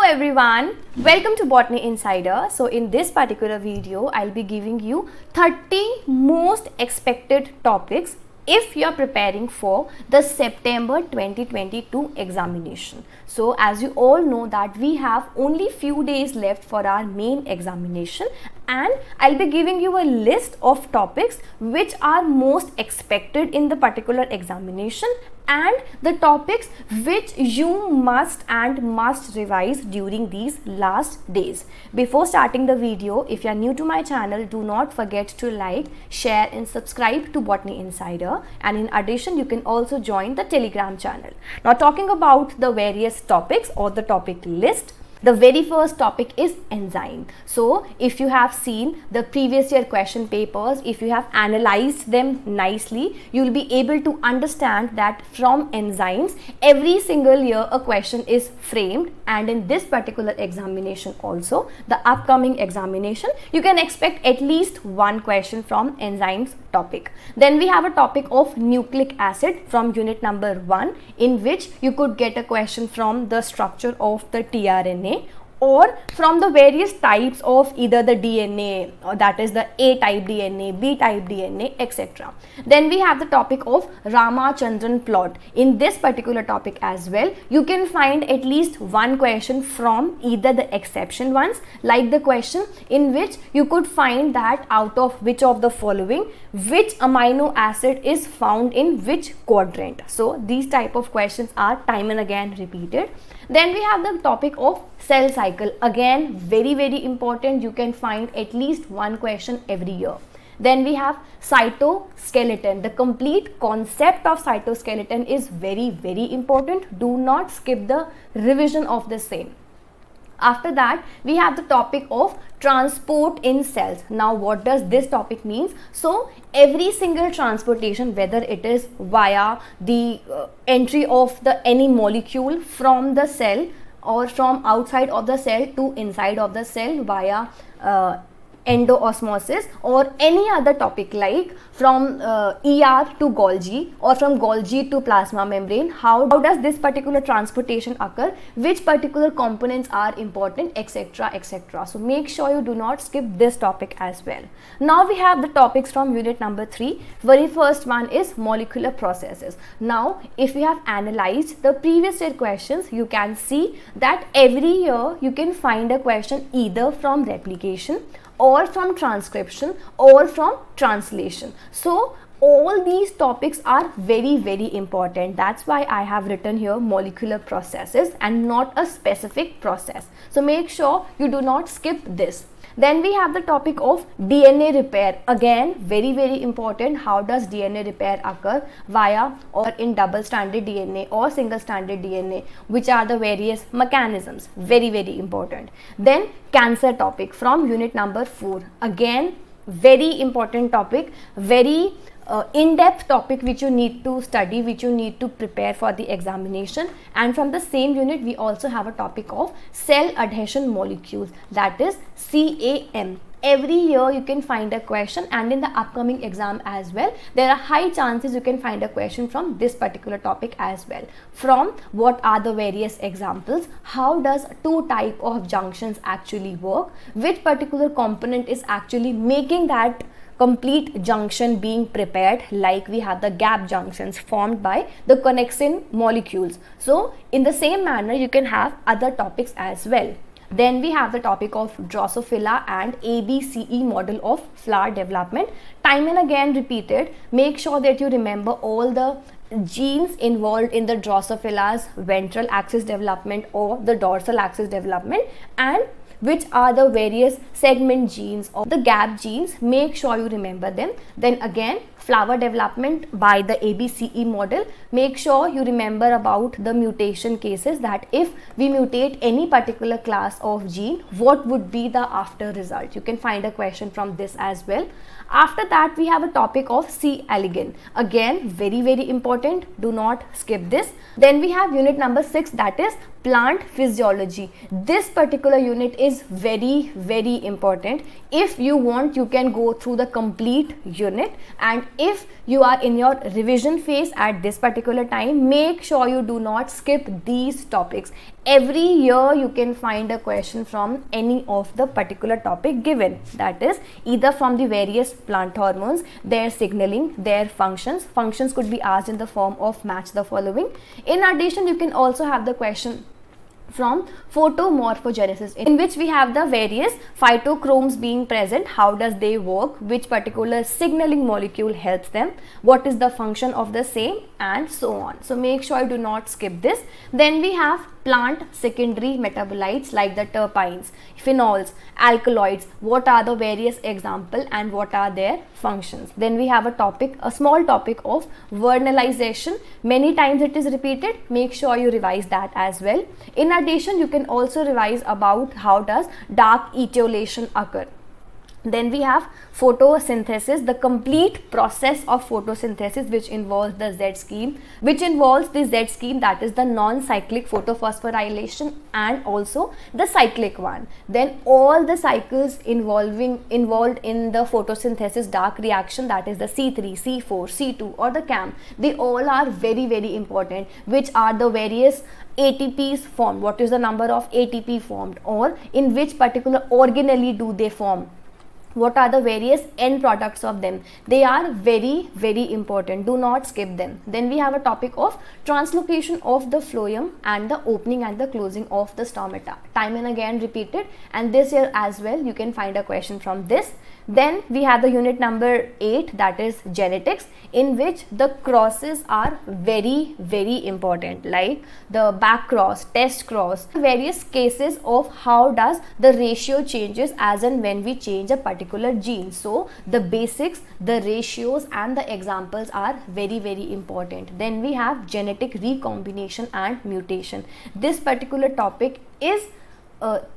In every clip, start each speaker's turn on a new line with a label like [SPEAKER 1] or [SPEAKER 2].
[SPEAKER 1] everyone, welcome to Botany Insider. So in this particular video, I'll be giving you 30 most expected topics if you're preparing for the September 2022 examination. So as you all know that we have only few days left for our main examination, and I'll be giving you a list of topics which are most expected in the particular examination and the topics which you must revise during these last days. Before starting the video, if you are new to my channel, do not forget to like, share and subscribe to Botany Insider, and in addition you can also join the Telegram channel. Now talking about the various topics or the topic list, the very first topic is enzyme. So if you have seen the previous year question papers, if you have analyzed them nicely, you will be able to understand that from enzymes every single year a question is framed, and in this particular examination also, the upcoming examination, you can expect at least one question from enzymes topic. Then we have a topic of nucleic acid from unit number 1, in which you could get a question from the structure of the tRNA or from the various types of either the DNA, or that is the A type DNA, B type DNA, etc. Then we have the topic of Ramachandran plot. In this particular topic as well, you can find at least one question from either the exception ones, like the question in which you could find that out of which of the following, which amino acid is found in which quadrant. So these type of questions are time and again repeated. Then we have the topic of cell cycle. Again, very important. You can find at least one question every year. Then we have cytoskeleton. The complete concept of cytoskeleton is very important. Do not skip the revision of the same. After that, we have the topic of transport in cells. Now what does this topic means? So every single transportation, whether it is via the entry of the any molecule from the cell or from outside of the cell to inside of the cell via endoosmosis, or any other topic like from ER to Golgi or from Golgi to plasma membrane, how does this particular transportation occur, which particular components are important, etc. So make sure you do not skip this topic as well. Now we have the topics from unit number 3. Very first one is molecular processes. Now if we have analyzed the previous year questions, you can see that every year you can find a question either from replication or from transcription or from translation. So all these topics are very important. That's why I have written here molecular processes and not a specific process. So make sure you do not skip this. Then we have the topic of DNA repair. Again, very important. How does DNA repair occur via or in double stranded DNA or single stranded DNA? Which are the various mechanisms? Very important. Then cancer topic from unit number 4. Again, very important topic, very in-depth topic which you need to study, which you need to prepare for the examination. And from the same unit, we also have a topic of cell adhesion molecules, that is CAM. Every year you can find a question, and in the upcoming exam as well, there are high chances you can find a question from this particular topic as well. From what are the various examples, how does two type of junctions actually work, which particular component is actually making that complete junction being prepared, like we have the gap junctions formed by the connexin molecules. So in the same manner you can have other topics as well. Then we have the topic of Drosophila and ABCE model of flower development. Time and again repeated. Make sure that you remember all the genes involved in the Drosophila's ventral axis development or the dorsal axis development, and which are the various segment genes or the gap genes. Make sure you remember them. Then again, flower development by the ABCE model. Make sure you remember about the mutation cases, that if we mutate any particular class of gene, what would be the after result. You can find a question from this as well. After that, we have a topic of C. elegans. Again, very important. Do not skip this. Then we have unit number 6, that is plant physiology. This particular unit is very important. If you want, you can go through the complete unit, and if you are in your revision phase at this particular time, make sure you do not skip these topics. Every year you can find a question from any of the particular topic given, that is either from the various plant hormones, their signaling, their functions could be asked in the form of match the following. In addition, you can also have the question from photomorphogenesis, in which we have the various phytochromes being present, how does they work, which particular signaling molecule helps them, what is the function of the same, and so on. So make sure you do not skip this. Then we have plant secondary metabolites like the terpenes, phenols, alkaloids, what are the various examples and what are their functions. Then we have a small topic of vernalization. Many times it is repeated, make sure you revise that as well. In addition, you can also revise about how does dark etiolation occur. Then we have photosynthesis, the complete process of photosynthesis, which involves the Z scheme, that is the non-cyclic photophosphorylation and also the cyclic one. Then all the cycles involved in the photosynthesis dark reaction, that is the C3, C4, C2 or the CAM, they all are very, very important. Which are the various ATPs formed, what is the number of ATP formed, or in which particular organelle do they form, what are the various end products of them. They are very, very important. Do not skip them. Then we have a topic of translocation of the phloem and the opening and the closing of the stomata. Time and again repeated, and this year as well you can find a question from this. Then we have the unit number 8, that is genetics, in which the crosses are very, very important, like the back cross, test cross, various cases of how does the ratio changes as and when we change a particular gene. So the basics, the ratios and the examples are very, very important. Then we have genetic recombination and mutation. This particular topic is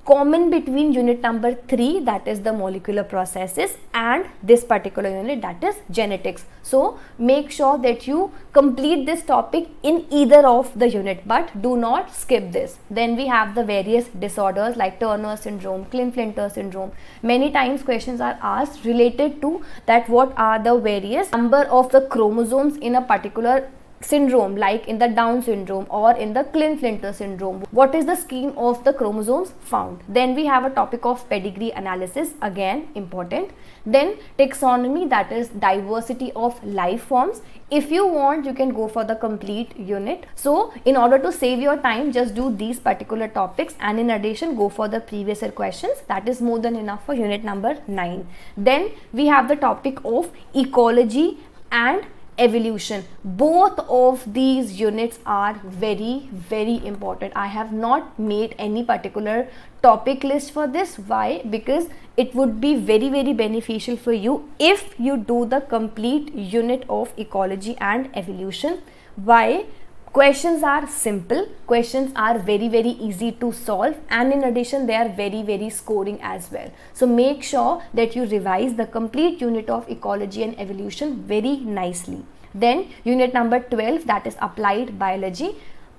[SPEAKER 1] common between unit number 3, that is the molecular processes, and this particular unit, that is genetics. So make sure that you complete this topic in either of the unit, but do not skip this. Then we have the various disorders like Turner syndrome, Klinefelter syndrome. Many times questions are asked related to that, what are the various number of the chromosomes in a particular syndrome, like in the Down syndrome or in the Klinefelter syndrome, what is the scheme of the chromosomes found. Then we have a topic of pedigree analysis, again important. Then taxonomy, that is diversity of life forms. If you want, you can go for the complete unit. So in order to save your time, just do these particular topics, and in addition go for the previous year questions. That is more than enough for unit number 9. Then we have the topic of ecology and evolution. Both of these units are very, very important. I have not made any particular topic list for this. Why? Because it would be very, very beneficial for you if you do the complete unit of ecology and evolution. Why? Questions are simple, questions are very, very easy to solve, and in addition they are very, very scoring as well. So make sure that you revise the complete unit of ecology and evolution very nicely. Then unit number 12, that is applied biology.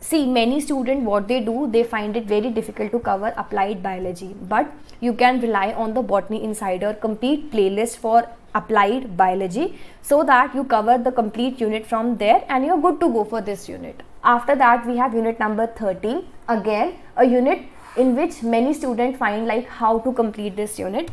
[SPEAKER 1] See, many students, what they do, they find it very difficult to cover applied biology, but you can rely on the Botany Insider complete playlist for applied biology, so that you cover the complete unit from there and you're good to go for this unit. After that we have unit number 13, again a unit in which many students find like how to complete this unit.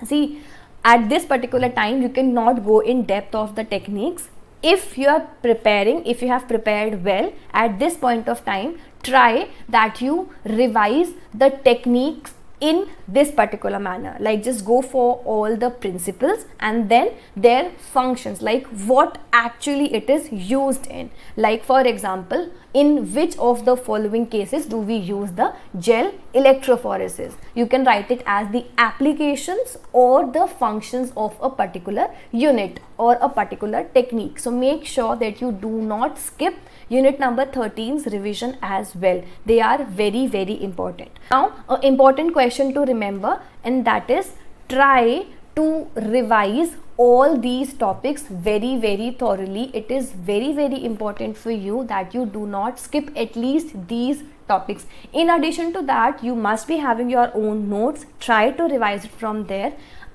[SPEAKER 1] See, at this particular time you cannot go in depth of the techniques. If you are preparing, if you have prepared well at this point of time, try that you revise the techniques in this particular manner, like just go for all the principles and then their functions, like what actually it is used in. Like for example, in which of the following cases do we use the gel electrophoresis? You can write it as the applications or the functions of a particular unit or a particular technique. So make sure that you do not skip unit number 13's revision as well. They are very, very important. Now, an important question to remember, and that is try to revise all these topics very, very thoroughly. It is very, very important for you that you do not skip at least these topics. In addition to that, you must be having your own notes. Try to revise it from there.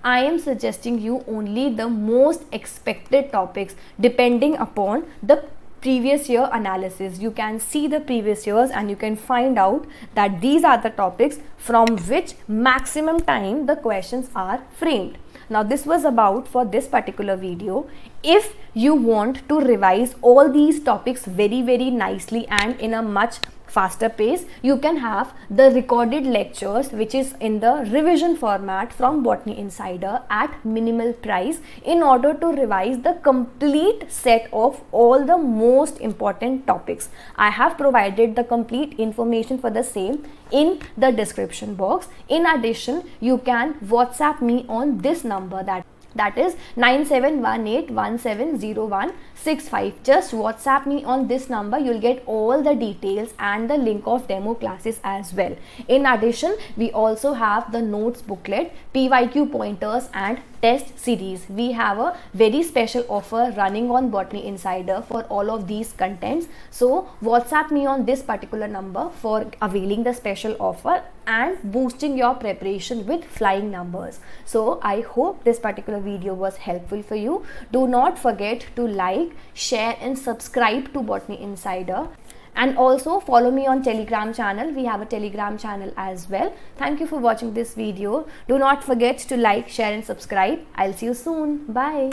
[SPEAKER 1] I am suggesting you only the most expected topics depending upon the previous year analysis. You can see the previous years and you can find out that these are the topics from which maximum time the questions are framed. Now this was about for this particular video. If you want to revise all these topics very nicely and in a much faster pace, you can have the recorded lectures which is in the revision format from Botany Insider at minimal price in order to revise the complete set of all the most important topics. I have provided the complete information for the same in the description box. In addition, you can WhatsApp me on this number, that is 9718170165. Just WhatsApp me on this number. You'll get all the details and the link of demo classes as well. In addition, we also have the notes booklet, PYQ pointers and test series. We have a very special offer running on Botany Insider for all of these contents. So WhatsApp me on this particular number for availing the special offer and boosting your preparation with flying numbers. So I hope this particular video was helpful for you. Do not forget to like, share and subscribe to Botany Insider. And also follow me on Telegram channel. We have a Telegram channel as well. Thank you for watching this video. Do not forget to like, share and subscribe. I'll see you soon. Bye.